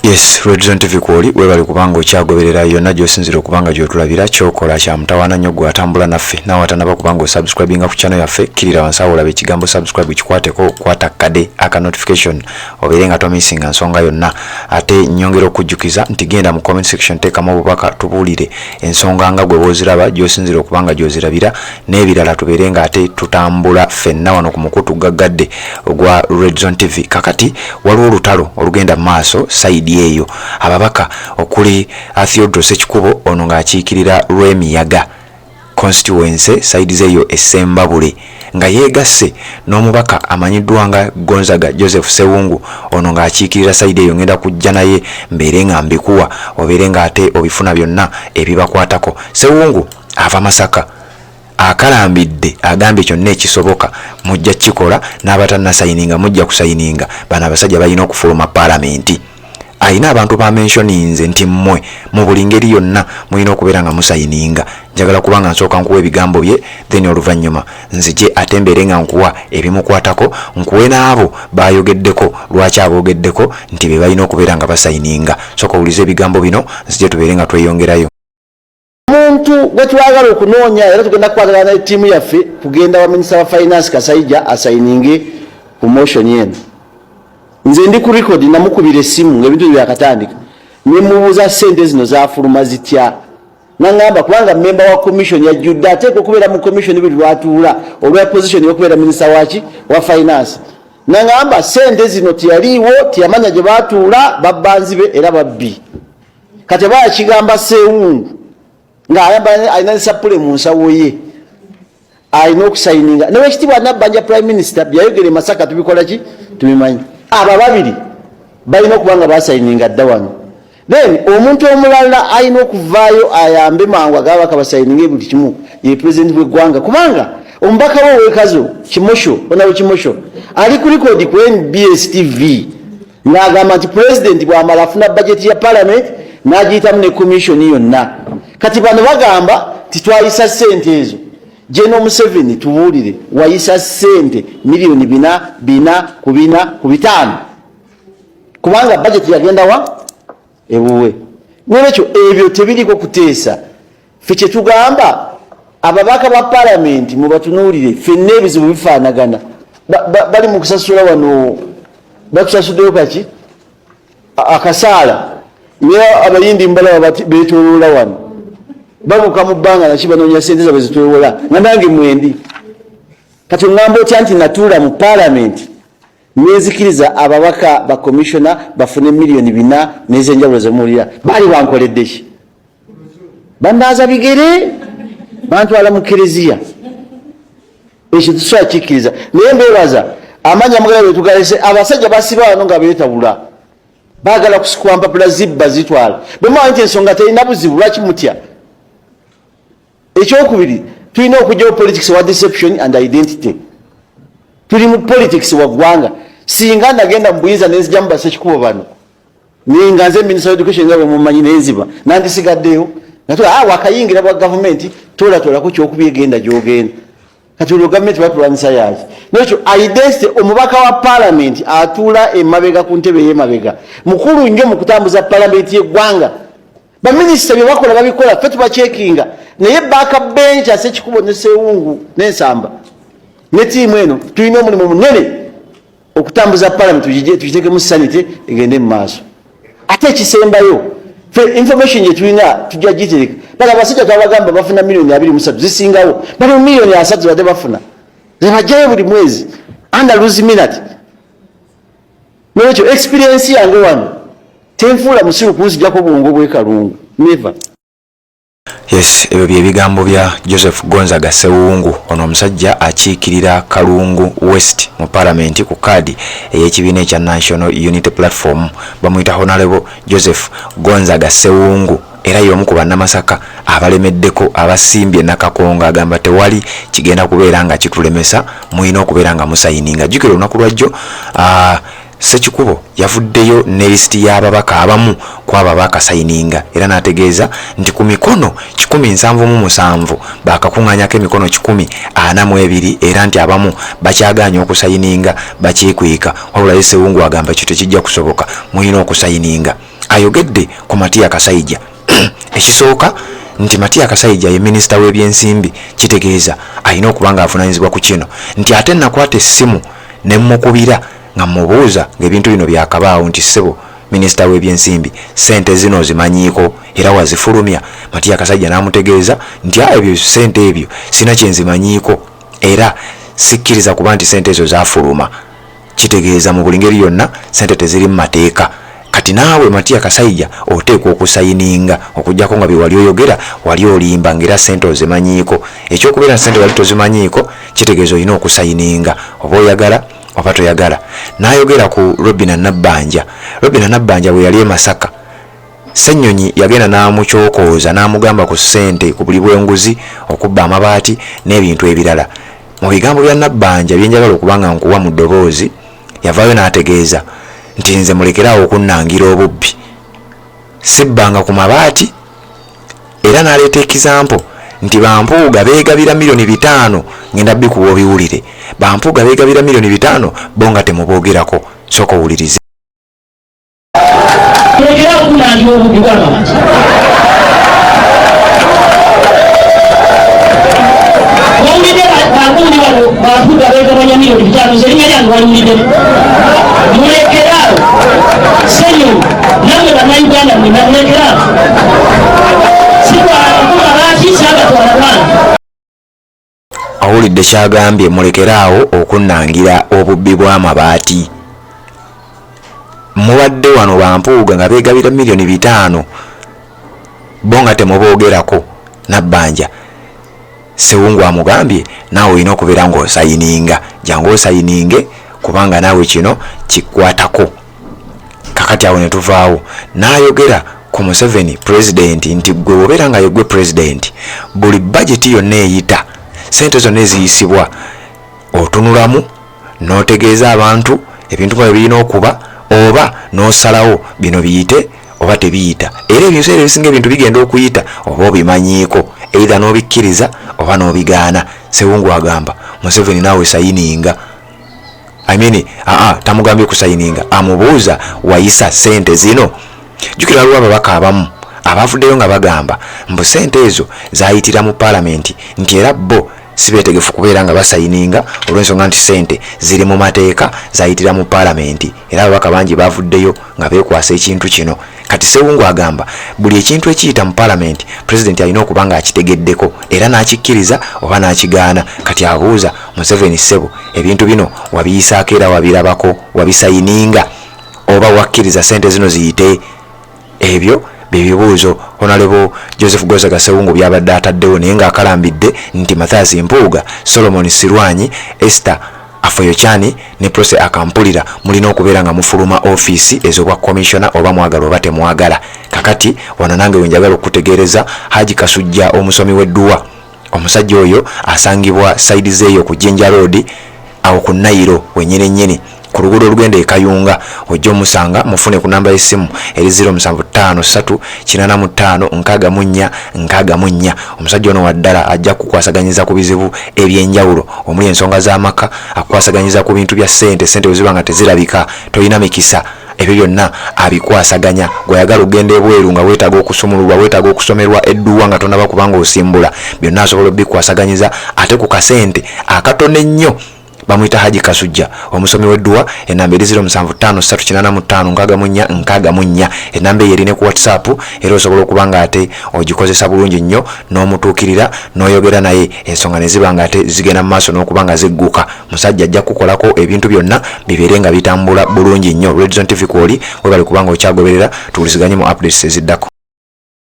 Yes, Redzone TV kwoli webali kubanga okyagoberera yonna gy'osinzira okubanga gy'otulabira kyokola kya mutawaana nnyo gwe atambula naffe nawe atanaba kubanga osubscribinga ku channel yaffe kirira wansi awo olaba ekigambo subscribe kikwateko kwata kade aka notification obeere nga tomisinga nsonga yonna ate nnyongera okujjukiza nti genda mu comment section teekamu obubaka tubuulire ensonga nga gwe bw'oziraba gy'osinzira okubanga gy'ozirabira n'ebirala tubeere nga ate tutambula ffenna wano ku mukutu gaggadde ogwa Redzone TV. Kakati waliwo olutalo olugenda mu maaso side eyo ababaka okuli Theodore Ekikubo ono ng'akiikirira Lwemiyaga constituency side zeyo Essembabule nga yeegasse n'omubaka amanyiddwa nga Gonzaga Joseph Sewungu ono ng'akiikirira side eyo ngenda kujja naye mbeere nga mbikuwa obeere nga ate obifuna byonna ebibakwatako. Sewungu ava Masaka akalambidde agambye kyonna ekisoboka mujja kikola n'abatanna sayininga mujja kusayininga bano abasajja balina okufuluma palamenti. Aina abantu ba mentioninze nti mmwe mu buli ngeri yonna mulina okubeera nga musayininga. Njagala kubanga nsooka nkuwa ebigambo bye then oluvannyuma nzije atembeere nga nkuwa ebimukwatako nkuwe n'abo bayogeddeko lwaki aboogeddeko nti be balina okubeera nga basayininga. Sooka owulize ebigambo bino nzije tubeere nga tweyongerayo. Omuntu gwe twagala okunoonya era tugenda kukwatagana ne ttiimu yaffe kugenda wa minisita wa finance Kasayija asayininge ku motion yeno. Nze ndi ku record namukubira essimu ebintu byakatandika ne mubuuza ssente zino zaafuluma zitya nangamba kubanga member wa commission yajjudde ateeka okubeera mu commission buli lwatuula olwa position y'okubeera minisita waki wa finance nangamba ssente zino tiyaliiwo tiyamanya gye baatuula babbanzi be era babbi kati baakigamba Sewungu ng'ayamba alina sapule mu nsawo ye alina okusayininga n'owekitiibwa Nabbanja prime minister byayogera Masaka tubikola ki tubimanyi. Aba babiri balina okubanga basayininga dda wano then omuntu omulala alina okuvaayo ayambe mangu agabaka basayininge buli kimu ye president w'eggwanga kubanga omubaka we ow'ekazo Kimosho onabo Kimosho ali ku record ku NBS TV n'agamba nti president bw'amala afuna budget ya parliament n'agiyitamu ne commission yonna kati bano bagamba titwayisa ssente ezo. Jeno Museveni tubuulire wayisa ssente milioni 4 kubanga budget yagenda wa ewuwe n'ekyo ebyo tebiriko kuteesa ffe kye tugamba ababaka ba parliament mu batunuulire ffenna ebizibu bifaanagana bali mu kusasula wano batusasuddeyo kaki akasaala naye abayindi mbalaba beetooloola wano babuka mu bbanga naki banoonya ssente zaabwe zitwewola nga nange mwendi kati ŋŋamba otya nti natuula mu parliament nezikiriza ababaka ba commissioner bafune milioni 4 n'ez'enjawulo zemuwulira baali bankoledde ki bandaaza bigere bantwala mu kereziya ekyo tusobola kikkiriza naye mbeebaza amanya mugala bwe tugalese abasajja basiba wano nga beetabula baagala kusikwa mpapula zibba zitwala bwemuwa nti ensonga terina buzibu lwaki mutya. Ekyokubiri tulina okujjawo politics wa deception and identity. Tuli mu politics wa ggwanga singa nagenda mu buyinza nenzija mu Ekikubo bano ninga nze minister of education nga bwe mumanyi nenziba nandisigaddeyo natula wakayingira bwa government tola ku kyokubigenda gyogenda kati olwo government batulwanyisa yaki nekyo identity omubaka wa parliament atuula emabega ku ntebe y'emabega mukulu nnyo mu kutambuza parliament y'eggwanga baminisita bye bakola babikola ffe tubacekinga naye backbench Ekikubo ne Sewungu n'Ensamba ne tiimu eno tulina omulimu munene okutambuza parliament tugiteeke mu sanity egende mu maaso ate ekisembayo ffe information gye tulina tujja gitereka bala abasajja twabagamba bafuna milioni 23 zisingawo bali mu milioni 3 badde bafuna zebajjayo buli mwezi under lose minute n'ekyo experience yange wano tenfuula musiru kunzijjako bwongo bw'ekalungu never. Yes, ebyo bye bigambo bya Joseph Gonzaga Sewungu ono omusajja akiikirira Kalungu West mu parliament ku kaadi ey'ekibiina ekya National Unity Platform bamuyita Honorable Joseph Gonzaga Sewungu era y'omu ku bannamasaka abalemeddeko abasimbye Nakakonga agamba tewali kigenda kubeera nga kitulemesa mulina okubeera nga musayininga. Jjukira olunaku lwajjo Sekikubo yavuddeyo ne listi y'ababaka abamu ku ababaka sayininga era n'ategeeza nti ku mikono 177 baakakuŋŋaanyako emikono 142 era nti abamu bakyagaanya okusayininga bakyekweka wabula Sewungu agamba kyo tekijja kusoboka mulina okusayininga. ayogedde ku Matiya Kasaija. Ekisooka nti Matiya Kasaija ye minisita w'ebyensimbi, kitegeeza alina okuba nga avunaanyizibwa ku kino, nti ate nakwata essimu ne mmukubira nga mubuuza ng'ebintu bino byakabaawo, nti ssebo minisita w'ebyensimbi sente zino zimanyiiko era wazifulumya. Matiya Kasaija n'amutegeeza nti ebyo sente ebyo sina kyenzimanyiiko era sikkiriza kuba nti sente ezo zaafuluma. Kitegeeza mu buli ngeri yonna sente teziri mu mateeka. Kati naawe Matiya Kasaija oteekwa okusayininga okujjako nga bye wali oyogera wali olimba ngera sente ozimanyiiko. Ekyokubeera sente wali tozimanyiiko kitegeeza olina okusayininga oba oyagala oba toyagala. N'ayogera ku Robinah Nabbanja. Robinah Nabbanja bwe yali e Masaka, Ssenyonyi yagenda n'amukyokooza n'amugamba ku ssente, ku buli bw'enguzi, okubba amabaati n'ebintu ebirala. Mu bigambo bya Nabbanja byenjagala okuba nga nkuwa mu ddoboozi, yavaayo n'ategeeza nti nze mulekerawo okunnangira obubbi, sibbanga ku mabaati. Era n'aleeta ekizampo nti Bampuuga beegabira miliyoni 5, ngenda bikuwa obiwulire. Bampuuga beegabira miliyoni 5 bo nga temuboogerako, sooka owulirize. Mulekerawo okunnangira obubbi bw'amabaati. Wawulidde Bampuuga wano Bampuuga beegabanya miliyoni 5, nze erinnya lyange waliwuliddemu. Mulekerawo Ssenyonyi namwe bannayuganda mwenna mulekerawo. Awulidde kyagambye, mulekeraawo okunnangira obubbi bw'amabaati. Mubadde wano Bampuuga nga beegabira miliyoni 5 bo nga temuboogerako. Nabbanja Ssewungu amugambye naawe olina okubeera ng'osayininga, jangu osayininge kubanga naawe kino kikwatako. Kakati awo ne tuvaawo n'ayogera ku Museveni pulezidenti nti gwe bw'obeera nga yegwe pulezidenti, buli bajeti yonna eyita, sente zonna eziyisibwa otunulamu n'otegeeza abantu ebintu nga birina okuba, oba n'osalawo bino biyite oba tebiyita. Era ebiseera ebisinga ebintu bigenda okuyita oba obimanyiiko, either n'obikkiriza oba n'obigaana. Ssewungu agamba Museveni naawe sayininga. Tamugambye kusayininga, amubuuza wayisa sente zino. Jjukira lwa ababaka abamu abavuddeyo nga bagamba mbu sente ezo zaayitira mu paalamenti, nti era bo si beetegefu kubeera nga basayininga olw'ensonga nti sente ziri mu mateeka, zaayitira mu paalamenti. Era ababaka bangi bavuddeyo nga beekwasa ekintu kino. Kati Ssewungu agamba buli ekintu ekiyita mu paalamenti pulezidenti alina okuba nga akitegeddeko era n'akikkiriza oba n'akigaana. Kati abuuza Museveni, ssebo ebintu bino wabiyisaako era wabirabako, wabisayininga oba wakkiriza sente zino ziyite? Ebyo bye bibuuzo Honorable Joseph Gozaga Ssewungu byabadde ataddewo, naye ng'akalambidde nti Mathias Mpuuga, Solomon Sirwanyi, Esther Afoyochani ne Prose Akampulira mulina okubeera nga mufuluma ofiisi ez'obwa commissioner oba mwagala oba temwagala. Kakati wano nange wenjagala okutegeereza Haji Kasujja omusomi w'edduwa. Omusajja oyo asangibwa saidi zeeyo ku Jinja Road awo ku Nairo wennyini ku luguudo olugenda e Kayunga. Ojja omusanga mufune ku namba y'essimu eri 0753856464. Omusajja ono waddala ajja kukwasaganyiza ku bizibu ebyenjawulo omuli ensonga z'amaka, akukwasaganyiza ku bintu bya sente bwe ziba nga tezirabika, tolina mikisa. Ebyo byonna abikwasaganya. Gweyagala ogenda ebweru nga weetaaga okusumululwa, weetaaga okusomerwa edduwa nga tonaba kubanga osimbula, byonna asobola obbikwasaganyiza ate ku kasente akatone nnyo. Bamuyita Haji Kasujja omusomi w'edduwa. Enamba eri 0753856464. Enamba eyo erine ku WhatsApp era osobola okuba nga ate ogikozesa bulungi nnyo n'omutuukirira n'oyogera naye ensonga ne ziba nga ate zigenda mu maaso n'okuba nga zigguka. Musajja ajja kukolako ebintu byonna bibeere nga bitambula bulungi nnyo. Red Zone TV kwoli webali kubanga okyagoberera, tuwuliziganye mu updates eziddako.